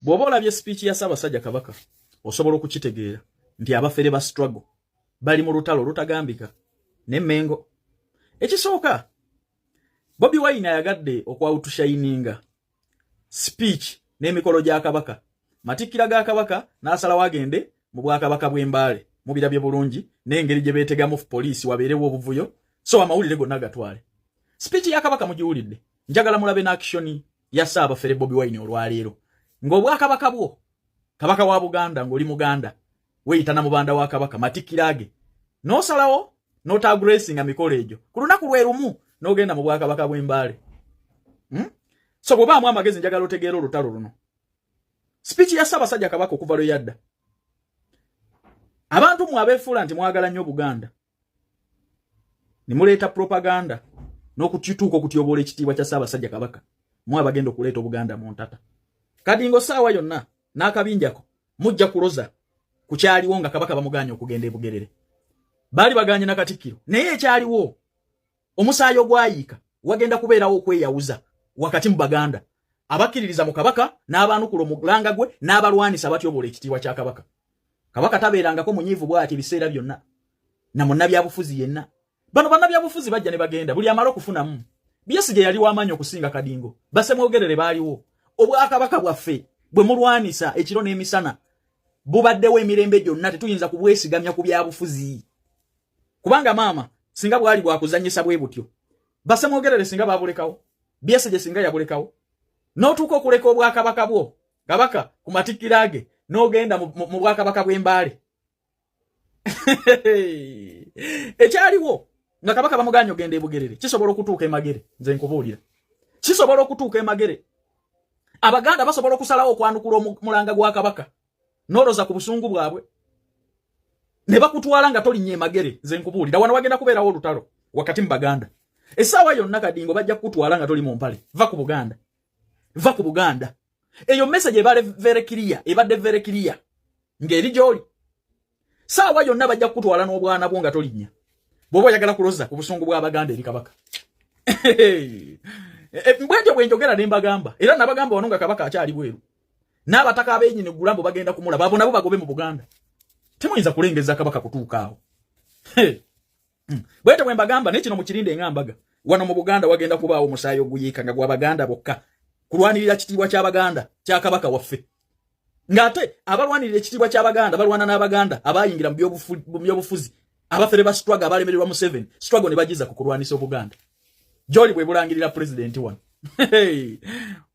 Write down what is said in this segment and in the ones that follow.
Bwobola bye speech ya Ssaabasajja Kabaka osobola okukitegeera nti abafere ba struggle bali mu lutalo lutagambika ne Mengo. Ekisooka Bobi Wine ayagadde okwautushayininga speech n'emikolo gya Kabaka. Matikira ga Kabaka n'asala wagende mu Bwakabaka bw'Embaale mu birabye bulungi n'engeri gye beetegamu poliisi wabeerewo obuvuyo so amawulire gonna gatwale. Speech ya Kabaka mugiwulidde. Njagala mulabe na action ya Ssaabafere Bobi Wine olwaleero. Ng'Obwakabaka bwo Kabaka wa Buganda ng'oli Muganda weyita na mubanda wa Kabaka Matikirage n'osalawo n'otagresinga mikolo egyo ku lunaku lwe lumu n'ogenda mu Bwakabaka bw'Embaale. So bw'obaamu amagezi njagala otegeera olutalo luno. Speech ya Ssaabasajja Kabaka okuva lwe yadda. Abantu mu abeefuula nti mwagala nnyo Buganda ne muleeta propaganda n'okukituuka okutyobola ekitiibwa kya Ssaabasajja Kabaka mu abagenda okuleeta Obuganda mu ntata. Kadingo saawa yonna n'akabinjako mujja kuloza ku kyaliwo nga Kabaka bamuganya okugenda e Bugerere. Baali baganye na Katikkiro naye ekyaliwo omusaayo gwayiika wagenda kubeerawo okweyawuza wakati mu Baganda abakkiririza mu Kabaka n'abaanukula omulanga gwe n'abalwanisa batyobola ekitiibwa kya Kabaka. Kabaka tabeerangako munyiivu bw'ati biseera byonna na munnabyabufuzi yenna. Bano bannabyabufuzi bajja ne bagenda buli amala okufunamu. Besigye yali w'amaanyi okusinga Kadingo. Basemwogerere baaliwo. Obwakabaka bwaffe bwe mulwanisa ekiro n'emisana bubaddewo emirembe gyonna tetuyinza kubwesigamya ku byabufuzi. Kubanga maama singa bwali bwakuzanyisa bwe butyo basemwogerere singa babulekawo Besigye singa yabulekawo n'otuuka okuleka obwakabaka bwo Kabaka ku Matikirage n'ogenda mu Bwakabaka bw'Embaale. Ekyaliwo nga Kabaka bamuganya ogenda e Bugerere kisobola okutuuka e Magere. Nze nkubuulira kisobola okutuuka e Magere. Abaganda basobola okusalawo okwanukula omulanga gwa Kabaka n'oloza ku busungu bwabwe ne bakutwala nga tolinnya e Magere. Nze nkubuulira wano wagenda kubeerawo olutalo wakati mu Baganda. Essaawa yonna Kadingo bajja kukutwala nga toli mu mpale. Va ku Buganda. Va ku Buganda. Eyo message ebale very clear, ebadde very clear. Ngeri gy'oli. Saawa yonna bajja kukutwala n'obwana bwo nga tolinnya. Bw'oba oyagala kuloza ku busungu bw'Abaganda eri Kabaka. Mbwentyo bwenjogera ne mbagamba. Era nabagamba wano nga Kabaka akyali bweru. N'abataka ab'ennyini Gulambo bagenda kumulaba abo nabo bagobe mu Buganda. Temuyinza kulengeza Kabaka kutuuka awo. Bwentyo bwe mbagamba n'ekino mukirinde ng'ambaga. Wano mu Buganda wagenda kubaawo omusaayi oguyiika nga gw'Abaganda bokka. Kulwanirira ekitiibwa ky'Abaganda kya Kabaka waffe. Ng'ate abalwanirira ekitiibwa ky'Abaganda balwana n'Abaganda abayingira mu byobufuzi abafere ba struggle abalemererwa mu 7 struggle ne bagiza ku kulwanisa Obuganda. Joli bwe bulangirira president wano.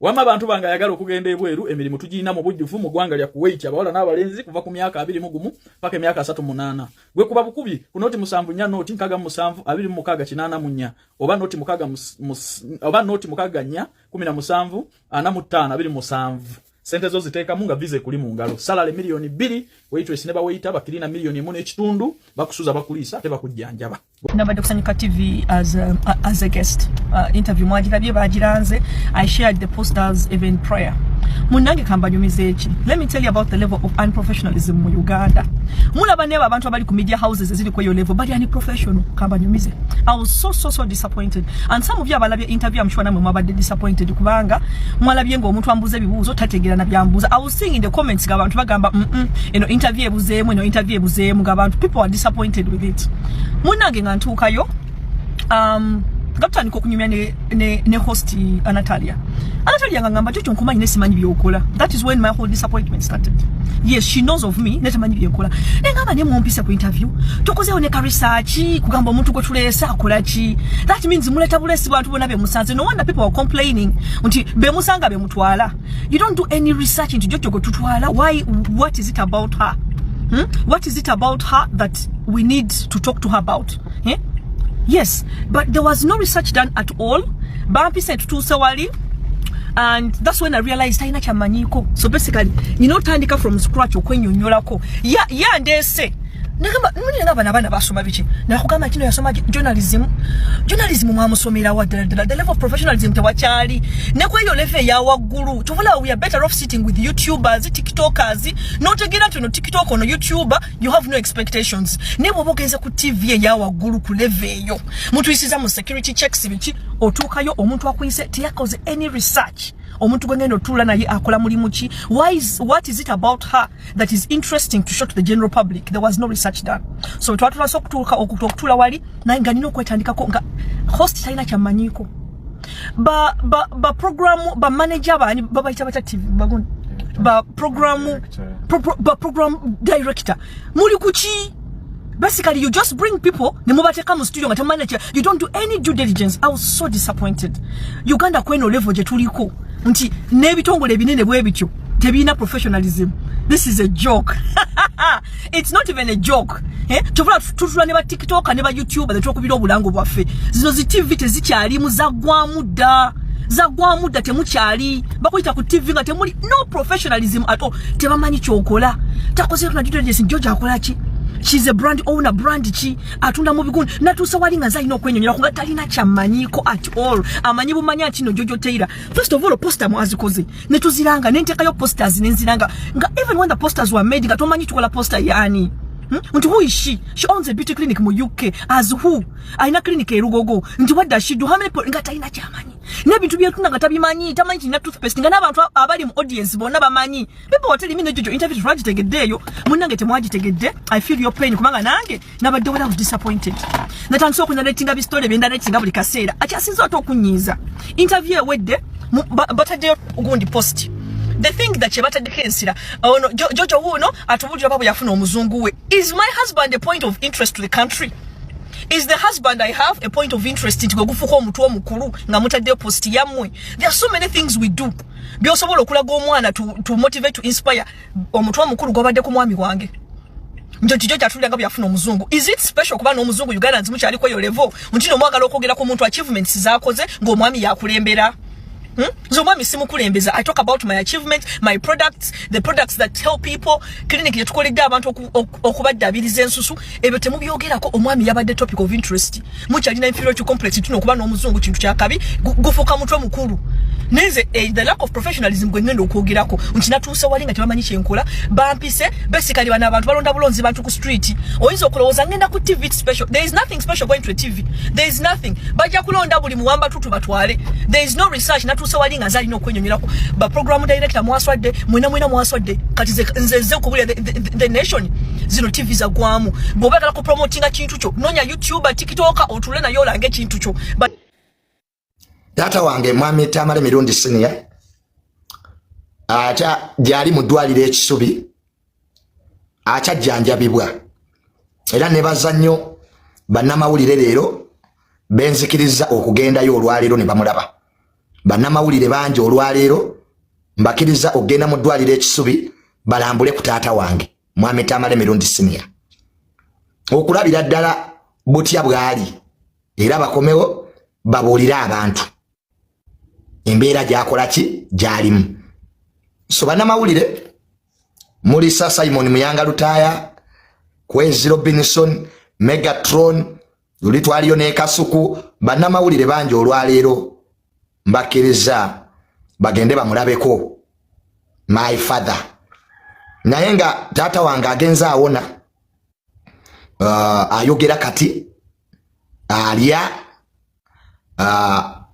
Wama abantu banga yagala okugenda ebweru emirimu tugirina mu bujjufu mu gwanga lya Kuwait abawala n'abalenzi kuva ku myaka 21 paka emyaka 38. Gwe kuba bukubi ku noti 74 noti 7 26 oba noti 6 oba noti 6 17 45 27. Sente zo ziteeka munga vize kuli mu ngalo. Salale milioni 2 waitress ne bawayita bakirina milioni 1.5 bakusuza bakulisa te bakujjanjaba. Nabadde kusanyuka TV as a guest interview mwagirabye bagiranze. I shared the posters even prior. Munange kambanyumize eki. Let me tell you about the level of unprofessionalism mu Uganda. Mulaba neba abantu abali ku media houses ezili kwa yo level bali unprofessional kambanyumize. I was so disappointed. And some of you abalabye interview I'm sure namwe mwabadde disappointed kubanga mwalabye ngo omuntu ambuze bibuuzo tategera na byambuza. I was seeing in the comments gabantu bagamba interview ebuzeemu gabantu people are disappointed with it. Munange ngantuukayo gatandika okunyumya ne host Anatalia ngamba cyo nkumanyi nesimanyi byokola. That is when my whole disappointment started. Yes, she knows of me netamanyi byokola. Ngamba ne mumpisa ku interview tokozeho ne research kugamba omuntu ko tulesa akola ki. That means muleta bulesi bantu bona be musanze. No wonder people are complaining nti be musanga be mutwala. You don't do any research into Jojo go tutwala. Why? What is it about her? What is it about her that we need to talk to her about? Yes, but there was no research done at all. Bampi said to Sawali, and that's when I realized I manyiko. So basically, tandika from scratch okwenyonyolako. Yeah, and they say nagamba nabana basoma biki nakugamba kino yasoma journalism mwamusomera wa the level of professionalism tewachali nekweyo level ya waggulu tubula we are better off sitting with YouTubers, TikTokers. Not again to no TikTok or no YouTuber, you have no expectations. Nebo bogeza ku TV ya waggulu ku level yo muntu isiza mu security checks biki otuukayo omuntu akuyise teyakoze any research omuntu gwengendo tula naye akola mulimu ki what is it about her that is interesting to show to the general public? There was no research done. So twatula sokutuuka okutula wali naye nga nina okwetandikako nga host talina kyamanyiko ba program ba manager bani babayita bata TV bagundi ba program director muli kuchi. Basically, you just bring people, the mubateka mu studio ngata manager, you don't do any due diligence. I was so disappointed. Uganda kweno level je tuliko. Nti nebitongole binene bwe bityo. Tebina professionalism. This is a joke. It's not even a joke. Tuvula tutula ne ba TikTok ne ba YouTube the talk biro bulango bwaffe. Zino zi TV tezikyali muzagwamu da temukyali bakuyita ku TV nga temuli no professionalism at all. Tebamanyi kyokola. Takoze na due diligence George akola ki? She's a brand owner, brand chi atunda mu biguni natusa wali nga zalina okwenyonyera kunga talina kyamanyiko at all. Amanyi bumanya kino Jojo Taylor. First of all, poster mwazikoze ne tuziranga nentekayo posters nenziranga nga even when the posters were made nga tomanyi tukola poster yani. Nti who is she? She owns a beauty clinic mu UK. As who? Aina clinic e Rugogo. Nti what does she do? How many people nga talina kyamanyi? Ne bintu byetuna nga tabimanyi tamanyi kina toothpaste nga n'abantu abali mu audience bonna bamanyi. People were telling me Jojo interview twagitegeddeeyo munnange temwagitegedde. I feel your pain kubanga nange nabadde wala was disappointed. Natandise okunyaletinga bistole byenda netinga buli kaseera. Akyasinza oto okunyiiza. Interview ewedde bataddeyo gundi post. The thing that chebatadde ensira ono Jojo wuno atubulira babo yafuna omuzungu we. Is my husband a point of interest to the country? Is the husband I have a point of interest in kugufuko omuntu omukulu nga mutadde post yamwe? There are so many things we do. Byosobola okulaga omwana to motivate, to inspire omuntu omukulu gwabadde ku mwami wange. Jojo atulira nga byafuna omuzungu. Is it special kuba n'omuzungu Uganda nzimu kyali ko yo level? Ntino mwagala okwogera ku muntu achievements zakoze ng'omwami yakulembera. So mami simu kulembeza. I talk about my achievements, my products, the products that help people. Clinic yetukolidde abantu okubadabiriza ensusu ebyo temubyogerako omwami yabadde topic of interest. Mukyalina inferiority complex tuno kuba n'omuzungu kintu kyakabi gufuka mutwe mukulu. Neze the lack of professionalism gwengendo okwogerako ntinatuusa wali nga tebamanyi kyenkola bampise basically bana abantu balonda bulonzi bantu ku street oyinza okulowooza ngenda ku TV special. There is nothing special going to a TV. There is nothing. Bajja kulonda buli muwamba tutu batwale. There is no research natuusa wali nga zalina okwenyonyerako ba program director mwaswadde mwena mwaswadde kati nze kubulya the nation zino TV za gwamu bobagala ku promotinga kintu kyo nonya YouTube TikTok otule nayo olange kintu kyo. Data wange mwami Tamale mirundi senior acha jali mudwalire ekisubi acha janjabibwa era ne bazannyo bannamawulire leero benzikiriza okugenda yo olwaleero ne bamulaba bannamawulire bangi olwaleero mbakiriza okugenda mudwalire ekisubi balambule ku taata wange mwami Tamale mirundi senior okulabira ddala butya bwali era bakomewo babuulira abantu embeera gyakola ki gyalimu. So bannamawulire mulisa Simon Muyanga Lutaya, Kwezi Robinson, Megatron, luli twaliyo ne Kasuku, bannamawulire bangi olwaleero mbakiriza bagende bamulabeko my father. Naye nga taata wange agenza awona ayogera kati alya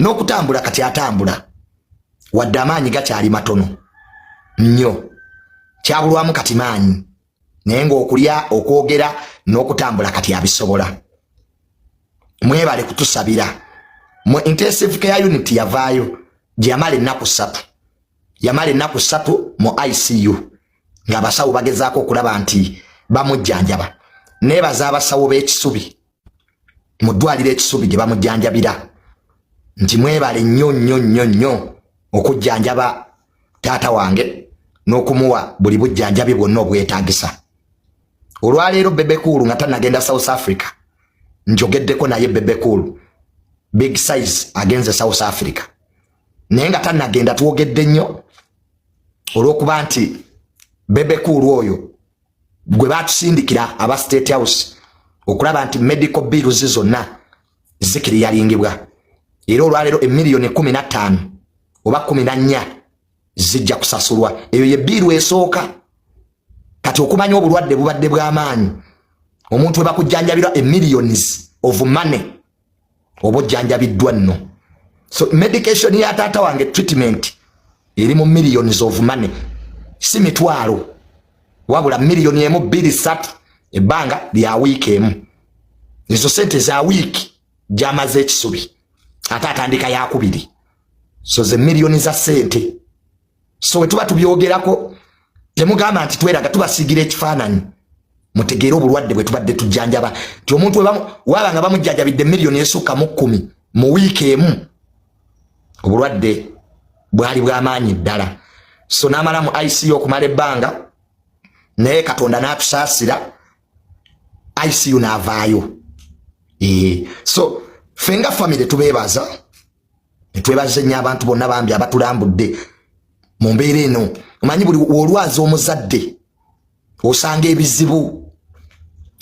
n'okutambula kati atambula wadde amaanyi gakyali matono nnyo kyabulwamu kati maanyi naye ng'okulya okwogera n'okutambula kati abisobola. Mwebale kutusabira mu intensive care unit yavaayo gyeyamala ennaku 3 mu ICU ng'abasawo bagezaako okulaba nti bamujjanjaba. Neebaza abasawo b'ekisubi mu ddwaliro ekisubi gye bamujjanjabira nti mwebale nnyo okujjanjaba taata wange n'okumuwa buli bujjanjabi bwonna obwetaagisa. Olwaleero Bebe Cool nga tannagenda South Africa njogeddeko naye Bebe Cool big size agenze South Africa naye nga tannagenda twogedde nnyo olw'okuba nti Bebe Cool oyo gwe baatusindikira aba State House okulaba nti medical bills zonna zikiriyalingibwa era olwaleero emiliyoni 15 oba 14 zijja kusasulwa. Eyo ye biru esooka kati okumanya obulwadde bubadde bw'amaanyi omuntu we bakujjanjabirwa millions of money obujjanjabiddwa nno So medication ya tata wange treatment eri mu millions of money. Si mitwalo. Wabula million emu 2-3 ebanga lya week emu. Izo sente za week jamaze ekisubi. Ate atandika yakubiri. So ze million za sente. So wetuba tubyogerako temugamba nti tweraga tubasigira ekifaananyi. Mutegeera obulwadde bwe tubadde tujjanjaba. Ti omuntu wabanga bamujjanjabidde million esukka mu 10 mu week emu. Obulwadde bwali bw'amaanyi ddala. So namala mu ICU okumala ebbanga naye Katonda n'atusaasira ICU n'avaayo. So fenga family tubeebaza netwebaze nnyo abantu bonna bambi abatulambudde mu mbeera eno. Omanyi buli olwaza omuzadde osanga ebizibu.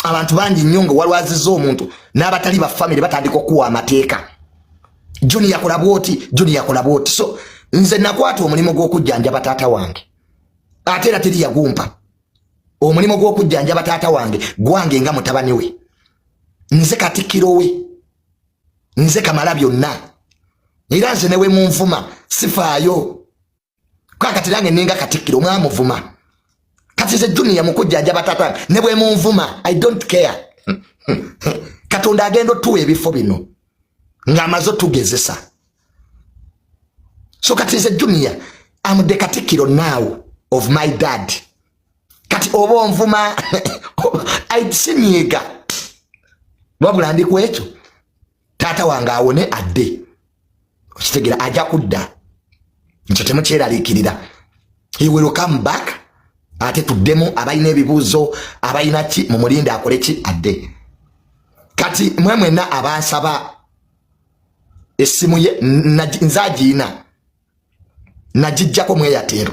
Abantu bangi nnyo nga walwaziza omuntu n'abatali ba family batandika okuwa amateeka. Juni yakola bwoti. So nze nakwata omulimu gw'okujjanjaba taata wange. Ate era teri yagumpa. Omulimu gw'okujjanjaba taata wange gwange nga mutabani we. Nze Katikkiro we. Nze kamala byonna. Era nze newe munvuma sifaayo. Kakati nange ninga Katikkiro mwamuvuma. Kati ze Junior mukujjanjaba taata ne bwe munvuma I don't care. Katonda agenda tuwe ebifo bino nga amazo tugezesa. So kati ze Junior I'm the Katikkiro now of my dad. Kati obo nvuma I siniega. Wabula ndi kwecho tata wange awone adde. Okitegera ajja kudda. Ncho temukyeraliikirira. He will come back. Ate tuddemu abalina ebibuuzo abalina ki mu mulinde akole ki adde. Kati mwemwena abansaba essimu ye nzagiina nagijjako mu Airtel.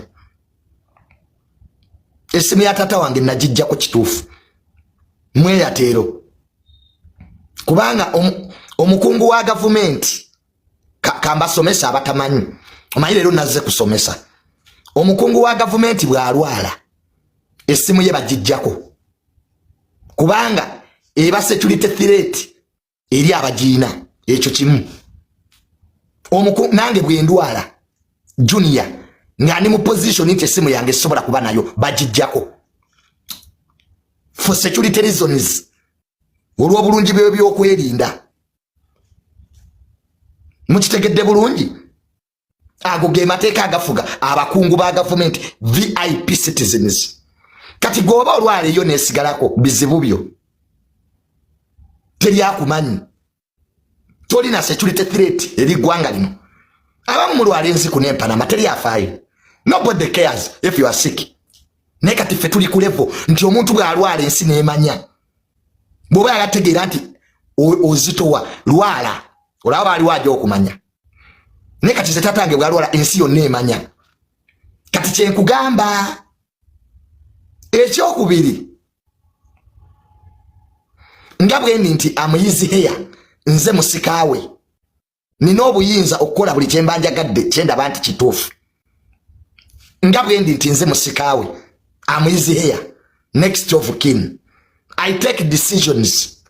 Essimu ya tata wange nagijjako kituufu mu Airtel. Kubanga omukungu wa gavumenti kambasomesa abatamanyi. Omanyi leero nazze kusomesa. Omukungu wa gavumenti bw'alwala essimu ye bagijjako. Kubanga eba security threat eri abagiina ekyo kimu. Nange bwe ndwala Junior nga ndi mu position nti essimu yange sobola kuba nayo bagijjako. For security reasons. Olw'obulungi by'okwerinda. Mukitegedde bulungi. Ago ge mateeka agafuga abakungu ba government VIP citizens. Kati goba olwale yo nesigalako bizibu byo. Teri akumanyi. Tolina security threat eri gwanga lino. Abamu mulwale nziku n'empana materi afaayo. Nobody cares if you are sick. Nekati ffe tuli ku level nti omuntu bw'alwala ensi n'emanya. Bw'oba yagategeera nti ozitowa lwala olaba ali wajo okumanya. Nekati ze tatange bw'alwala ensi yonna emanya. Kati kyenkugamba ekyokubiri nga bwendi nti amuyizi heya nze musikaawe nina obuyinza okukola buli kyembanjagadde kyendaba nti kituufu. Nga bwendi nti nze musikaawe amuyizi heya next of kin. I take decisions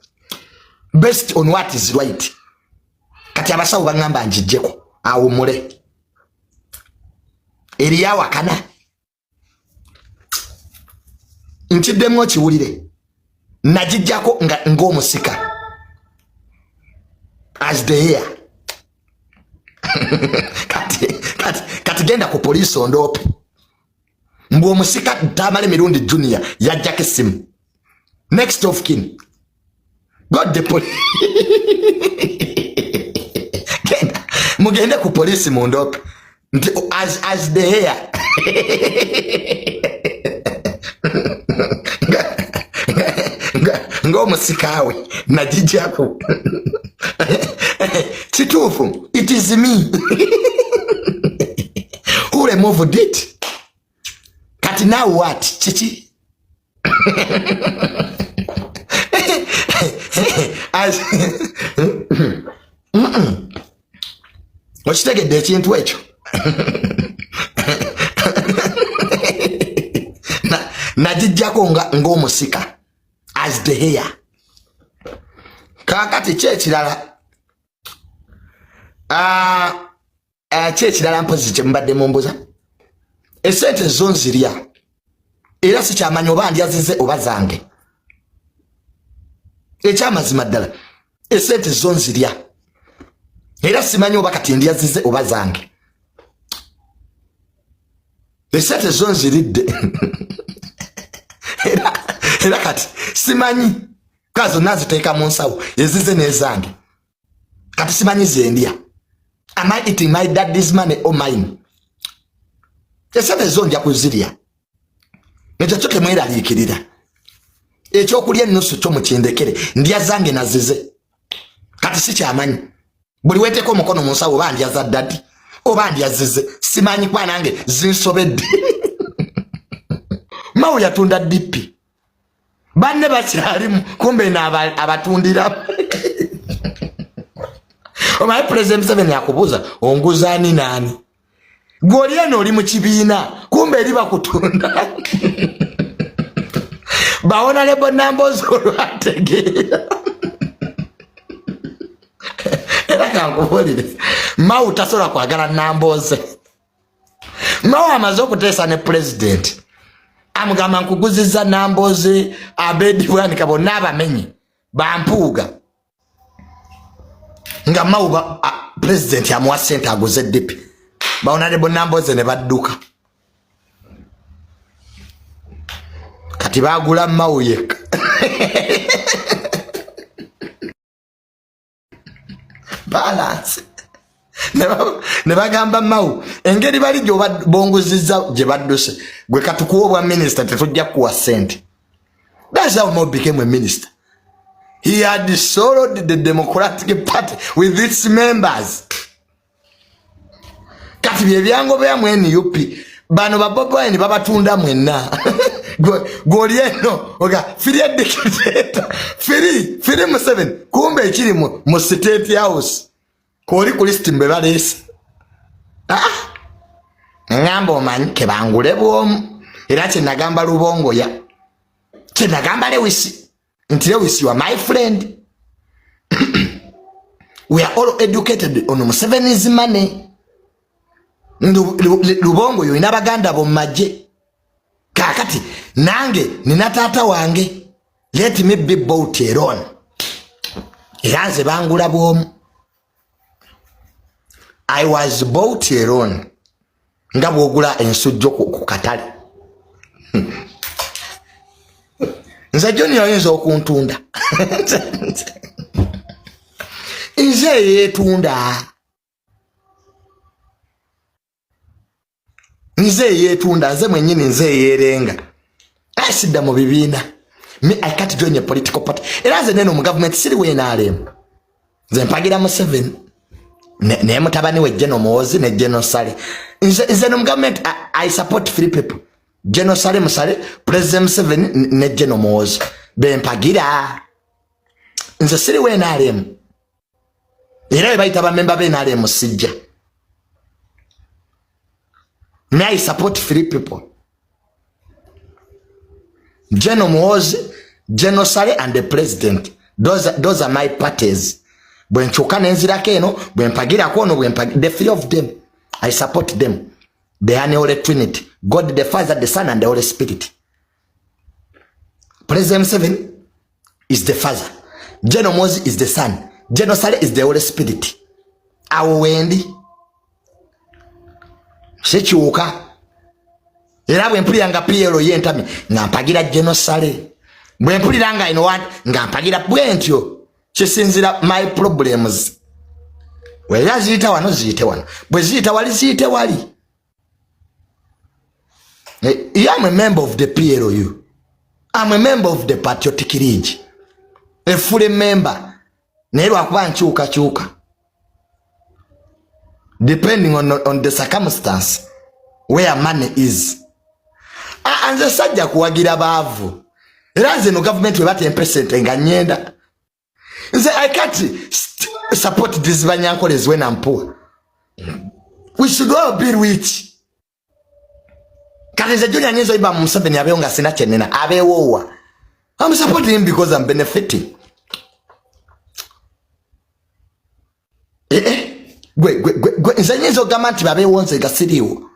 based on what is right. Kati abasawo bangamba njijjeko awumule eriya wakana nkiddemu okiwulire najijjako ng'omusika as the hair. kati genda ku police ondoope mbu omusika tamale mirundi Junior yajjako essimu next of kin god the police. Mugende ku police mondoope as the hair. Ng'omusikawe najijjako kituufu it is me who removed it. Kati now what chichi as okitegedde ekintu ekyo najijjako ng'omusika as the hair. Kakati kyekirala Ekirala mpozi kye mbadde mumbuza esente zo nzirya era sikyamanyi oba ndyazize oba zange ekyamazima ddala esente zo nzirya era simanyi oba kati ndyazize oba zange esente zo nziridde era kati simanyi kazo naziteeka mu nsawo ezize n'ezange kati simanyi zendya. Am I eating my daddy's money or mine? Esente zo nja kuzirya ekyo kyo temweraliikirira ekyokulya ennusu kyo mukindekere ndya zange nazize kati sikyamanyi buli weteeko omukono mu nsawo oba ndya za daddy oba ndyazize simanyi kwa nange zinsobedde. Mawu yatunda dipi banne bakyalimu kumbe abatundira omaye President Museveni yakubuuza onguzani nani gwoli eno oli mu kibiina kumbe eri bakutunda bawona lebo nambozi olwategeera era kankubulire Mawu tasobola kwagala namboze. Mawu amaze okuteesa ne President amugamba nkuguziza namboze Abedi bwanika bonna abamenyi bampuuga nga Mawu President amuwa ssente aguze dipi bawona lebo namboze ne badduka kati bagula Mawu yekka balance ne bagamba Mawu engeri bali gyobonguzizza gye badduse gwe katukuwa obwa minister tetujja kuwa ssente. That's how Mawu became a minister. He had sold the Democratic Party with its members. Kati byebyango byamwe NUP bano babobo ni babatunda mwenna goli eno oga firi dictator firi Museveni kumbe ekiri mu State House koli ku list mbe balesi ngamba omanyi ke bangule bwomu era kye nagamba Lubongo ya kye nagamba Lewisi nti Lewisi you are my friend we are all educated on Museveni's money. Lubongo yo ina baganda bo maje kakati nange nina tata wange let me be bought alone yanze bangula bwomu. I was bought alone nga bwogula ensujjo ku katale nze John yoyinza okuntunda nze yetunda nze yetunda nze mwenyini nze yerenga asidda mu bibiina me I can't join a political party era nze neno mu government siri weenaalemu nze mpagira Museveni ne mutabani we General Muhoozi ne General Sale nze no mu government I support three people General Sale Musale President Museveni ne General Muhoozi bempagira nze siri weenaalemu era we bayita bamemba beenaalemu sijja. May I support three people? General Muhoozi, General Sale and the President. Those are my parties. When chokana nzira keno, when pagira kono, the three of them, I support them. They are the Holy Trinity. God the Father, the Son, and the Holy Spirit. President Museveni is the Father. General Muhoozi is the Son. General Sale is the Holy Spirit. Awo wendi sekyuka era bwe mpulira PLO yentami nga mpagira General Sale bwe mpulira nga ino what nga mpagira bwentyo kisinzira my problems we yazita wano zite wano bwe zita wali zite wali. I am a member of the PLO. I'm a member of the Patriotic League, a full member nero akuba nkyuka depending on the circumstance where money is. And the sajja kuwagira baavu era nze no government we bate percent nga nyenda nze I can't support this banyankoles when I'm poor. We should all be rich. Kale Junior nyezo iba Museveni abeyo nga sina kyenena abewowa. I'm supporting him because I'm benefiting. gwe nze nyizo gamba nti babeewonze nga siriiwo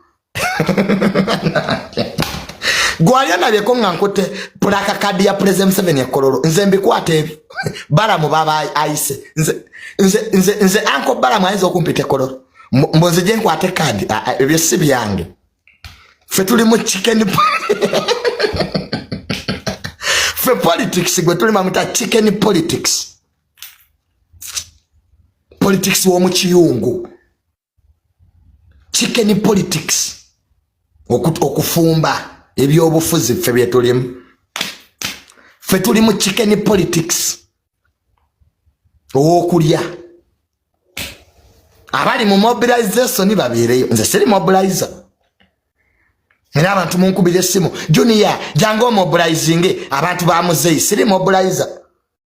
gwali anabyeko nga nkote pulaka kadi ya President 7 ekololo nze mbikwata ebyo balamu baba ayise nze anko balamu ayinza okumpita ekololo mbonze gye nkwate kadi ebyo si byange ffe tuli mu chicken ffe politics gwe tuli mamuta chicken politics w'omu kiyungu chicken politics okufumba ebyobufuzi ffe bye tulimu ffe tuli mu chicken politics ow'okulya abali mu mobilization babeereyo nze siri mobilizer era abantu munkubira essimu Junior jangu omobilizing abantu bamuzeyi siri mobilizer